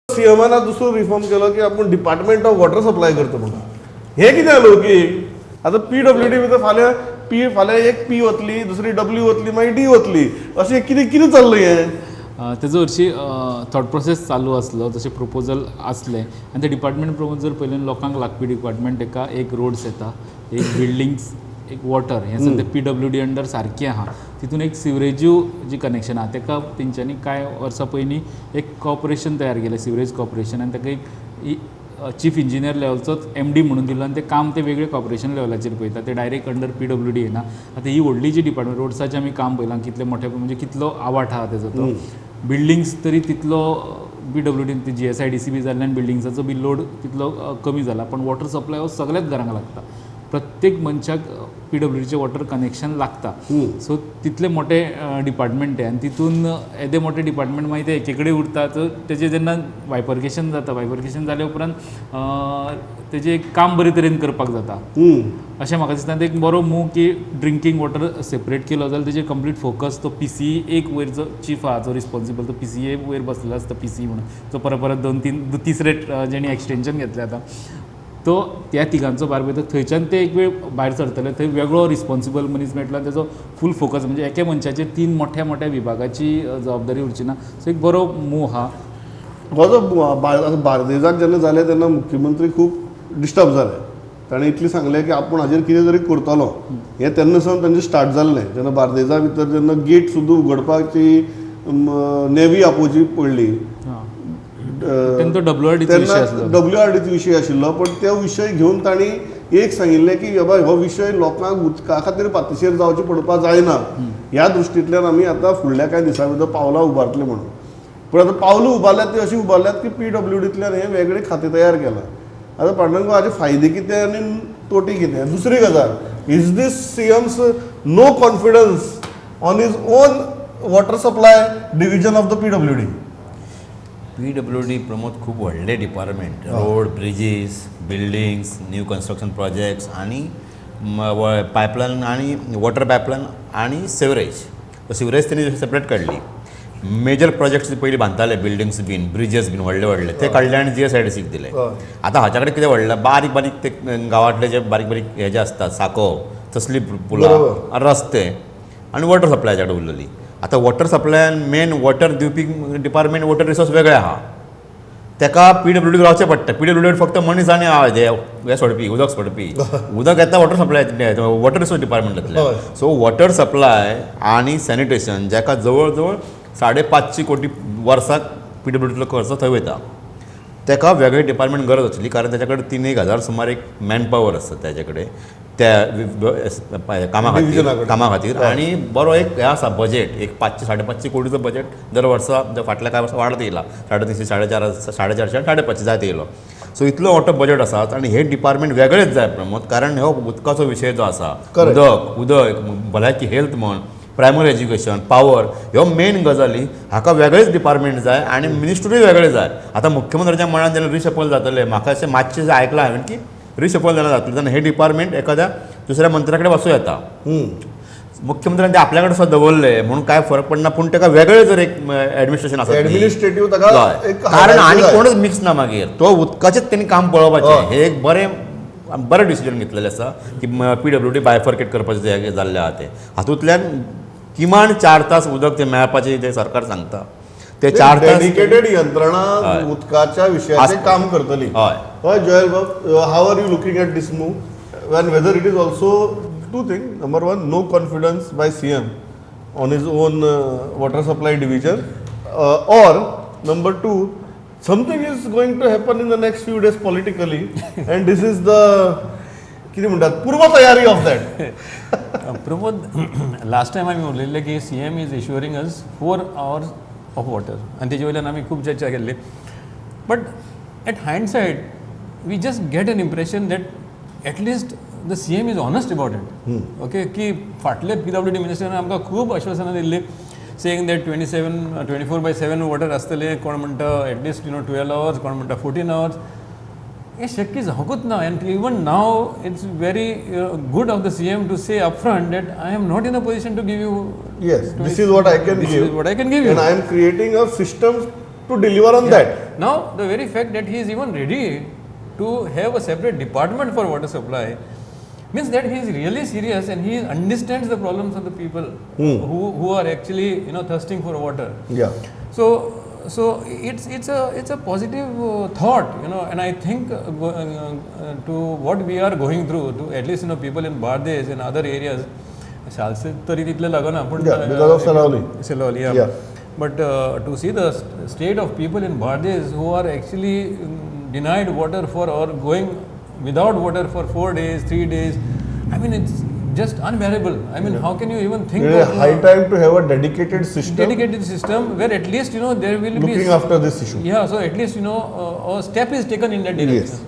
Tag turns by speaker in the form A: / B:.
A: सीएमान दुसरो रिफॉर्म केलो की आपण डिपार्टमेंट ऑफ वॉटर सप्लाय करतो म्हणून. हे कितें अलौकीक. आता PWD भितर फाल्यां एक P वतली, दुसरी W वतली, मागीर D वतली, अशें कितें चल्लें हें.
B: तेजो हरशी थॉट प्रोसेस चालू आसलो, तशें प्रपोजल आसले आनी ते डिपार्टमेंट प्रपोजल पयल्यान लोकांक लागपी डिपार्टमेंट एका एक रोड्स येता, एक बिल्डिंग्स, एक वॉटर, हें सगळें PWD अंडर सारकें आहा. तितून एक सिवरेजू जी कनेक्शन आहा तेका तेंच्यांनी कांय वर्सां पयलीं एक कॉर्पोरेशन तयार केलें, सिवरेज कॉर्पोरेशन, आनी ताका एक चीफ इंजिनियर लेवलचोच MD म्हणून दिलो आनी ते काम ते वेगळे कॉर्पोरेशन लेवलाचेर पळयता, ते डायरेक्ट अंडर PWD येना. आतां ही व्हडली जी डिपार्टमेंट रोड्साचें आमी काम पळयलां कितले मोठे, म्हणजे कितलो आवाठ आहा तेजो तो. बिल्डिंग्स तरी तितलो PWD GSIDCB जाल्ल्यान बिल्डिंग्साचो बी लोड तितलो कमी जाला, पण वॉटर सप्लाय हो सगळ्याच घरांक लागता. प्रत्येक मनशाक PWDचें वॉटर कनेक्शन लागता. सो तितले मोठे डिपार्टमेंट आहे आनी तितून येदे मोठे डिपार्टमेंट मागीर ते एके कडेन उरता. तर तेजें जेन्ना वायफर्केशन जाता, वायफर्केशन जाल्या उपरांत तेजें एक काम बरे तरेन करपाक जाता अशें म्हाका दिसता. एक बरो मूव की ड्रिंकींग वॉटर सेपरेट केलो जाल्यार तेजेर कंप्लीट फोकस तो PCE एक वयर जो चीफ आहा जो रिस्पॉन्सिबल, तो PCA वयर बसलेलो आसता, PCE म्हणून, जो परत तिसरे जेणी एक्सटेंशन घेतलें आतां, तो त्या तिगांचो भार पळयता. थंयच्यान ते एक वेळ भायर सरतले, थंय वेगळो रिस्पॉन्सिबल मनीस मेळटलो आनी तेजो फूल फोकस, म्हणजे एके मनशाचेर 3 मोठ्या मोठ्या विभागाची जबाबदारी उरची ना. सो एक बरो मूव आहा.
A: हो जो बार्देजाक जेन्ना जालें तेन्ना मुख्यमंत्री खूब डिस्टर्ब जाले. ताणें इतलें सांगलें की आपूण हाजेर कितें तरी करतलो. हें तेन्ना सावन तांचें स्टार्ट जाल्लें. जेन्ना बार्देजा भितर जेन्ना गेट सुद्दां उगडपाची नेवी आपोवची पडली,
B: तेन्ना
A: WRDचो विशय आशिल्लो. पण तो विशय घेवन तांणी एक सांगिल्लें की बाबा हो विशय लोकांक उदका खातीर पातशेर जावचें पडपाक जायना, ह्या दृश्टींतल्यान आमी आतां फुडल्या कांय दिसां भितर पावलां उबारतले म्हणून. पूण आतां पावलां उबारल्यात ती अशी उबारल्यात की PWDंतल्यान हें वेगळें खातें तयार केलां. आतां पांडुरंग हाजे फायदे कितें आनी तोटे कितें. दुसरी गजाल, is this CM's no confidence on his own water supply division of the PWD.
C: PWD Pramod खूब व्हडलें department, road, bridges, buildings, new construction projects आनी पायपलायन आनी वॉटर पायपलायन आनी सिवरेज तेणी सेपरेट काडली. मेजर प्रोजेक्ट्स पयलीं बांदताले, बिल्डिंग्स बीन, ब्रिजेस बीन व्हडले ते काडले आनी GSIDCक दिले. आतां हाच्या कडेन कितें व्हडलें बारीक बारीक ते गांवांतले जे बारीक बारीक हे जे आसतात, साको तसली पुलां, रस्ते आनी वॉटर सप्लायाच्या कडेन उरलेली. आतां वॉटर सप्लायान मेन वॉटर दिवपी डिपार्टमेंट वॉटर रिसोर्स वेगळे आहा, तेका PWD रावचें पडटा. PWD फक्त मनीस आनी हे सोडपी, उदक सोडपी, उदक येता वॉटर सप्लाय, वॉटर रिसोर्स डिपार्टमेंटांतल्यान. सो वॉटर सप्लाय आनी सॅनिटेशन जेका जवळ जवळ 550 कोटी वर्साक PWDतलो खर्च थंय वयता, तेका वेगळे डिपार्टमेंट गरज आसली. कारण तेच्या कडेन 3,000 सुमार एक मॅन पावर आसता तेजे कडेन त्या कामा खातीर. आनी बरो एक हे आसा बजेट, एक 500-550 कोटीचो बजेट दर वर्सा फाटल्या कांय वर्सां वाडत येयला. 350, 450, 550 जायत येयलो. सो इतलो मोठो बजेट आसा आनी हे डिपार्टमेंट वेगळेच जाय प्रमोद. कारण हो उदकाचो विशय जो आसा, उदक भलायकी, हेल्थ म्हण, प्रायमरी एज्युकेशन, पावर, ह्यो मेन गजाली हाका वेगळेच डिपार्टमेंट जाय आनी मिनिस्ट्रूय वेगळे जाय. आतां मुख्यमंत्र्याच्या मनान जेन्ना रिशफल जातले, म्हाका अशें मातशें आयकलां हांवें की रिशफल जाल्यार जातलें तेन्ना हे डिपार्टमेंट एखाद्या दुसऱ्या मंत्र्या कडेन वचूं येता. मुख्यमंत्र्यान ते आपल्या कडेन सुद्दां दवरले म्हणून कांय फरक पडना, पूण ताका वेगळें जर एक एडमिनिस्ट्रेशन आसा, कारण आनी कोणूच मिक्स ना मागीर, तो उदकाचेंच तेणी काम पळोवपाचें. हे एक बरें डिसिजन घेतलेलें आसा की PWD बायफर्केट करपाचें जाल्लें आहा तें. हातूंतल्यान किमान 4 तास उदक ते मेळपाचें जें सरकार सांगता, ते 4 तास
A: डेडिकेटेड यंत्रणा उदकाच्या विशयाचें काम करतली. हय जयल बाब, how are you looking at this move and whether it is also two thing. Number 1, no confidence by CM on his own water supply division, और number 2, something is going to happen in the next few days politically and this is the किती म्हणतात पूर्व तयारी of that.
D: Pramod, last time आमी उलयल्ले की CM is ensuring us 4 hours of water आनी तेजे वयल्यान आमी खूब चर्चा केल्ली. But at hindsight we just get an impression that at least the CM is honest about it. Okay, की फाटले PWD मिनिस्टरान आमकां खूब आश्वासनां दिल्ली, सेईंग दॅट 24/7 वॉटर आसतलें, कोण म्हणटा एटलिस्ट 12 hours, कोण म्हणटा 14 hours. हे शक्य जावंकूच ना. And even now it's very good of the CM to say upfront that I am not in a position to give you.
A: Yes, this is what I can give.
D: This is what I can give you.
A: And I am creating a system to deliver on that.
D: Now, the very fact that he is even ready to have a separate department for water supply means that he is really serious and he understands the problems of the people who are actually thirsting for water.
A: Yeah.
D: So it's a positive thought, and I think to what we are going through, to at least people in Bardez and other areas, Salsit tari title lagana, but
A: because of
D: Saloli,
A: Yeah.
D: But to see the state of people in Bardez who are actually denied water for or going without water for 4 days, 3 days, I mean it's just unbearable. I mean, how can you even think
A: It is
D: of
A: high time to have a dedicated system
D: where at least there will be
A: looking after this issue.
D: yeah, so at least a step is taken in that direction.
A: Yes.